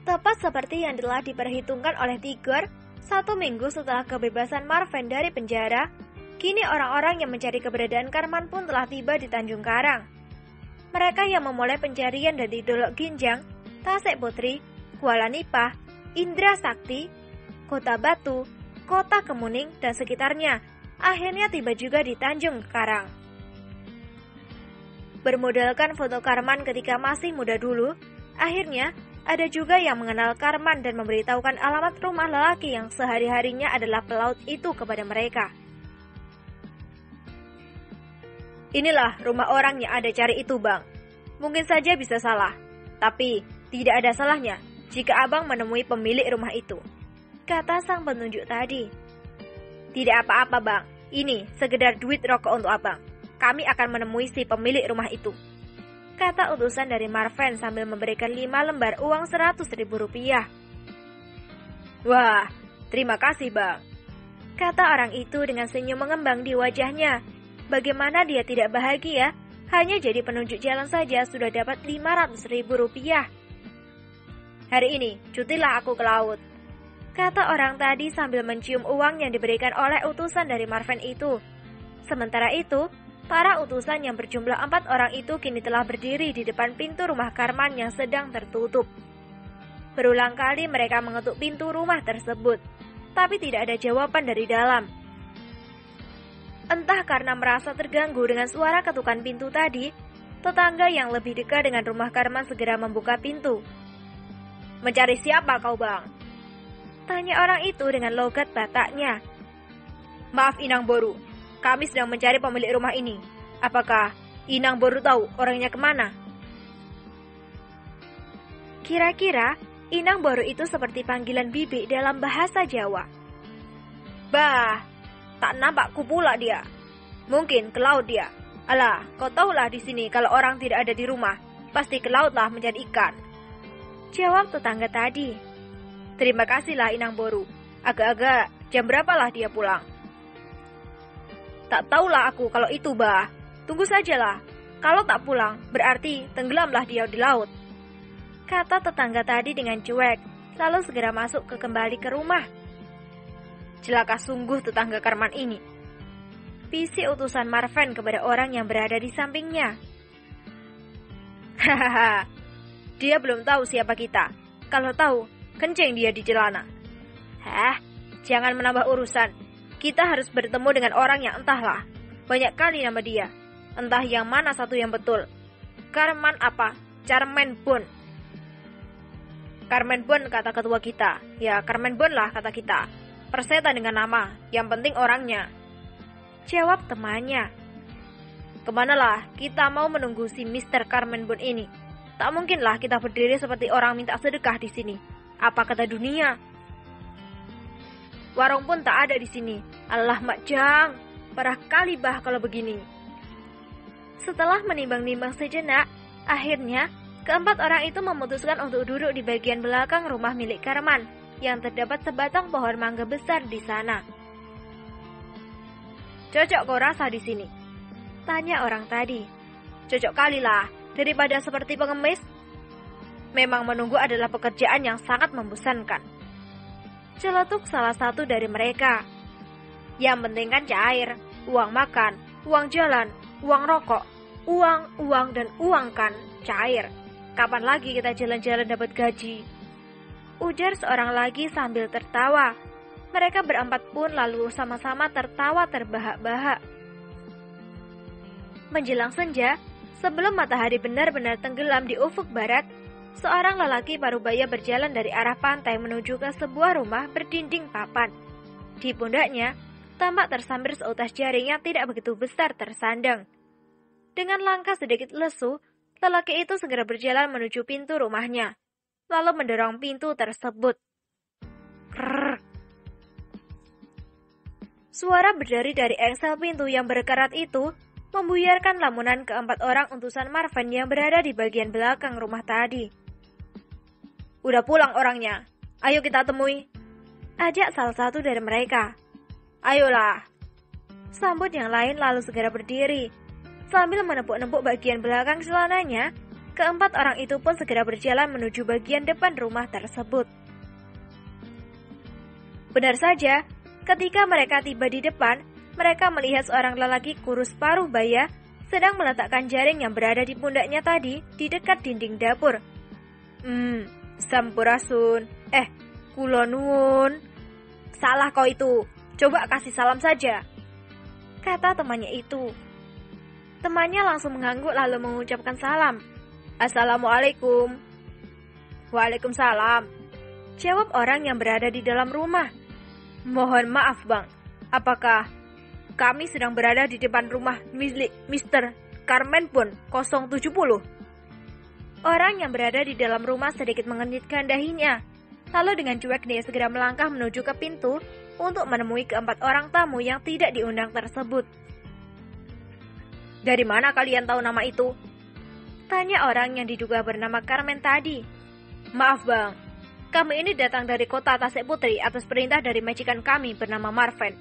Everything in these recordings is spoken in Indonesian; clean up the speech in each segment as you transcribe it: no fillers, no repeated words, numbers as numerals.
Tepat seperti yang telah diperhitungkan oleh Tigor, 1 minggu setelah kebebasan Marven dari penjara, kini orang-orang yang mencari keberadaan Karman pun telah tiba di Tanjung Karang. Mereka yang memulai pencarian dari Dolok Ginjang, Tasik Putri, Kuala Nipah, Indra Sakti, Kota Batu, Kota Kemuning, dan sekitarnya, akhirnya tiba juga di Tanjung Karang. Bermodalkan foto Karman ketika masih muda dulu, akhirnya ada juga yang mengenal Karman dan memberitahukan alamat rumah lelaki yang sehari-harinya adalah pelaut itu kepada mereka. Inilah rumah orang yang ada cari itu, Bang. Mungkin saja bisa salah, tapi tidak ada salahnya jika Abang menemui pemilik rumah itu, kata sang penunjuk tadi. Tidak apa-apa, Bang. Ini sekedar duit rokok untuk Abang. Kami akan menemui si pemilik rumah itu, kata utusan dari Marven sambil memberikan 5 lembar uang Rp100.000. Wah, terima kasih, Bang, kata orang itu dengan senyum mengembang di wajahnya. Bagaimana dia tidak bahagia? Hanya jadi penunjuk jalan saja sudah dapat Rp500.000. Hari ini, cutilah aku ke laut, kata orang tadi sambil mencium uang yang diberikan oleh utusan dari Marven itu. Sementara itu, para utusan yang berjumlah 4 orang itu kini telah berdiri di depan pintu rumah Karman yang sedang tertutup. Berulang kali mereka mengetuk pintu rumah tersebut, tapi tidak ada jawaban dari dalam. Entah karena merasa terganggu dengan suara ketukan pintu tadi, tetangga yang lebih dekat dengan rumah Karman segera membuka pintu. Mencari siapa kau, Bang? Tanya orang itu dengan logat Bataknya. Maaf Inang Boru, kami sedang mencari pemilik rumah ini. Apakah Inang Boru tahu orangnya kemana? Kira-kira Inang Boru itu seperti panggilan bibi dalam bahasa Jawa. Bah, tak nampakku pula dia. Mungkin ke laut dia. Alah, kau tahulah di sini kalau orang tidak ada di rumah, pasti ke laut lah mencari ikan, jawab tetangga tadi. Terima kasihlah Inang Boru. Agak-agak jam berapalah dia pulang? Tak tahulah aku kalau itu, Bah. Tunggu sajalah. Kalau tak pulang, berarti tenggelamlah dia di laut, kata tetangga tadi dengan cuek, lalu segera masuk kembali ke rumah. Celaka sungguh tetangga Karman ini, bisik utusan Marven kepada orang yang berada di sampingnya. Hahaha, dia belum tahu siapa kita. Kalau tahu, kencing dia di celana. Hah, jangan menambah urusan. Kita harus bertemu dengan orang yang entahlah. Banyak kali nama dia. Entah yang mana satu yang betul. Karman apa? Carmen Bon. Carmen Bon kata ketua kita. Ya, Carmen Bon lah kata kita. Persetan dengan nama. Yang penting orangnya, jawab temannya. Kemanalah kita mau menunggu si Mr. Carmen Bon ini. Tak mungkinlah kita berdiri seperti orang minta sedekah di sini. Apa kata dunia? Warung pun tak ada di sini. Alah Mak Jang, parah kali bah kalau begini. Setelah menimbang-nimbang sejenak, akhirnya keempat orang itu memutuskan untuk duduk di bagian belakang rumah milik Karman yang terdapat sebatang pohon mangga besar di sana. Cocok kau rasa di sini? Tanya orang tadi. Cocok kali lah, daripada seperti pengemis. Memang menunggu adalah pekerjaan yang sangat membosankan, celetuk salah satu dari mereka. Yang penting kan cair, uang makan, uang jalan, uang rokok, uang dan uang kan cair. Kapan lagi kita jalan-jalan dapat gaji? Ujar seorang lagi sambil tertawa. Mereka berempat pun lalu sama-sama tertawa terbahak-bahak. Menjelang senja, sebelum matahari benar-benar tenggelam di ufuk barat, seorang lelaki parubaya berjalan dari arah pantai menuju ke sebuah rumah berdinding papan. Di pundaknya, tampak tersambir seutas jaring yang tidak begitu besar tersandang. Dengan langkah sedikit lesu, lelaki itu segera berjalan menuju pintu rumahnya, lalu mendorong pintu tersebut. Krrr. Suara berdari dari engsel pintu yang berkarat itu membuyarkan lamunan keempat orang utusan Marven yang berada di bagian belakang rumah tadi. Udah pulang orangnya, ayo kita temui, ajak salah satu dari mereka. Ayolah, sambut yang lain lalu segera berdiri. Sambil menepuk-nepuk bagian belakang celananya, Keempat orang itu pun segera berjalan menuju bagian depan rumah tersebut. Benar saja, ketika mereka tiba di depan, mereka melihat seorang lelaki kurus paruh baya sedang meletakkan jaring yang berada di pundaknya tadi di dekat dinding dapur. Sampurasun. Kula nuwun. Salah kau itu. Coba kasih salam saja, kata temannya itu. Temannya langsung mengangguk lalu mengucapkan salam. Assalamualaikum. Waalaikumsalam, jawab orang yang berada di dalam rumah. Mohon maaf bang, apakah kami sedang berada di depan rumah milik Mr. Carmenpun 070? Orang yang berada di dalam rumah sedikit mengenitkan dahinya. Lalu dengan cuek dia segera melangkah menuju ke pintu untuk menemui keempat orang tamu yang tidak diundang tersebut. Dari mana kalian tahu nama itu? Tanya orang yang diduga bernama Carmen tadi. Maaf bang, kami ini datang dari kota Tasik Putri atas perintah dari majikan kami bernama Marven.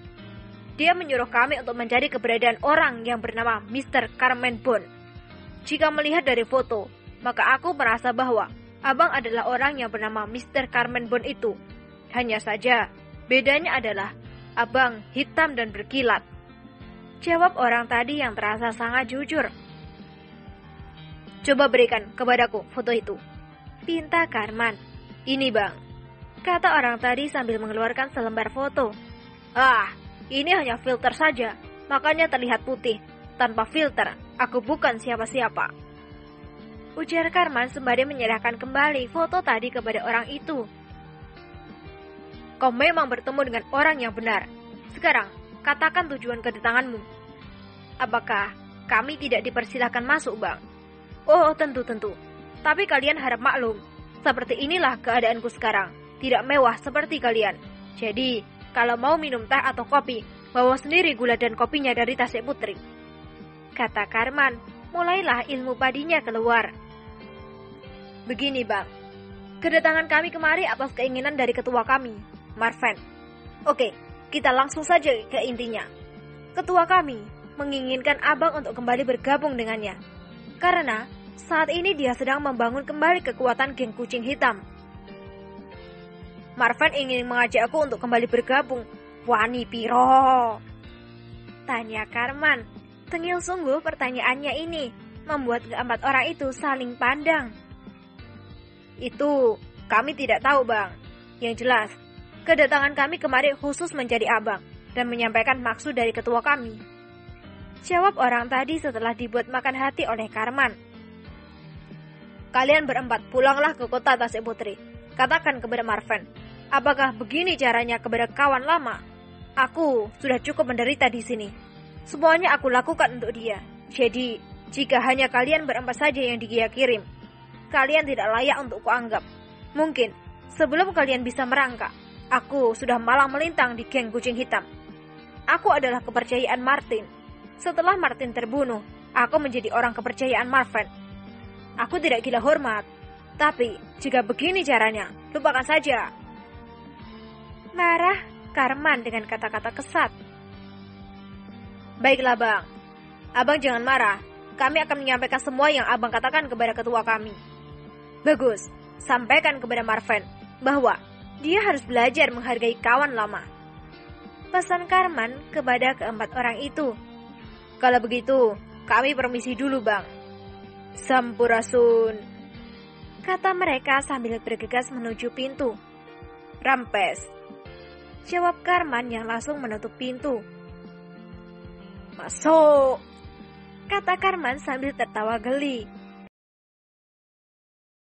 Dia menyuruh kami untuk mencari keberadaan orang yang bernama Mr. Carmenpun. Jika melihat dari foto, maka aku merasa bahwa abang adalah orang yang bernama Mr. Carmenpun itu. Hanya saja, bedanya adalah abang hitam dan berkilat. Jawab orang tadi yang terasa sangat jujur. Coba berikan kepadaku foto itu, pinta Karman. Ini bang, kata orang tadi sambil mengeluarkan selembar foto. Ini hanya filter saja, makanya terlihat putih. Tanpa filter, aku bukan siapa-siapa, ujar Karman sembari menyerahkan kembali foto tadi kepada orang itu. Kau memang bertemu dengan orang yang benar. Sekarang, katakan tujuan kedatanganmu. Apakah kami tidak dipersilahkan masuk bang? Oh, tentu. Tapi kalian harap maklum, seperti inilah keadaanku sekarang. Tidak mewah seperti kalian. Jadi, kalau mau minum teh atau kopi, bawa sendiri gula dan kopinya dari Tasik Putri, kata Karman. Mulailah ilmu padinya keluar. Begini bang, kedatangan kami kemari atas keinginan dari ketua kami, Marven. Oke, kita langsung saja ke intinya. Ketua kami menginginkan abang untuk kembali bergabung dengannya. Karena saat ini dia sedang membangun kembali kekuatan geng kucing hitam. Marven ingin mengajak aku untuk kembali bergabung. Wani piro? Tanya Karman. Tengil sungguh pertanyaannya ini, membuat keempat orang itu saling pandang. Itu kami tidak tahu bang. Yang jelas, kedatangan kami kemari khusus mencari abang dan menyampaikan maksud dari ketua kami, jawab orang tadi setelah dibuat makan hati oleh Karman. Kalian berempat pulanglah ke kota Tasik Putri. Katakan kepada Marven, apakah begini caranya kepada kawan lama? Aku sudah cukup menderita di sini. Semuanya aku lakukan untuk dia. Jadi, jika hanya kalian berempat saja yang dia kirim, kalian tidak layak untuk kuanggap. Mungkin, sebelum kalian bisa merangkak, aku sudah malang melintang di geng kucing hitam. Aku adalah kepercayaan Martin. Setelah Martin terbunuh, aku menjadi orang kepercayaan Marven. Aku tidak gila hormat, tapi jika begini caranya, lupakan saja. Marah Karman dengan kata-kata kesat. Baiklah bang, abang jangan marah. Kami akan menyampaikan semua yang abang katakan kepada ketua kami. Bagus, sampaikan kepada Marven bahwa dia harus belajar menghargai kawan lama, pesan Karman kepada keempat orang itu. Kalau begitu, kami permisi dulu bang. Sampurasun, kata mereka sambil bergegas menuju pintu. Rampes, jawab Karman yang langsung menutup pintu. Masuk, kata Karman sambil tertawa geli.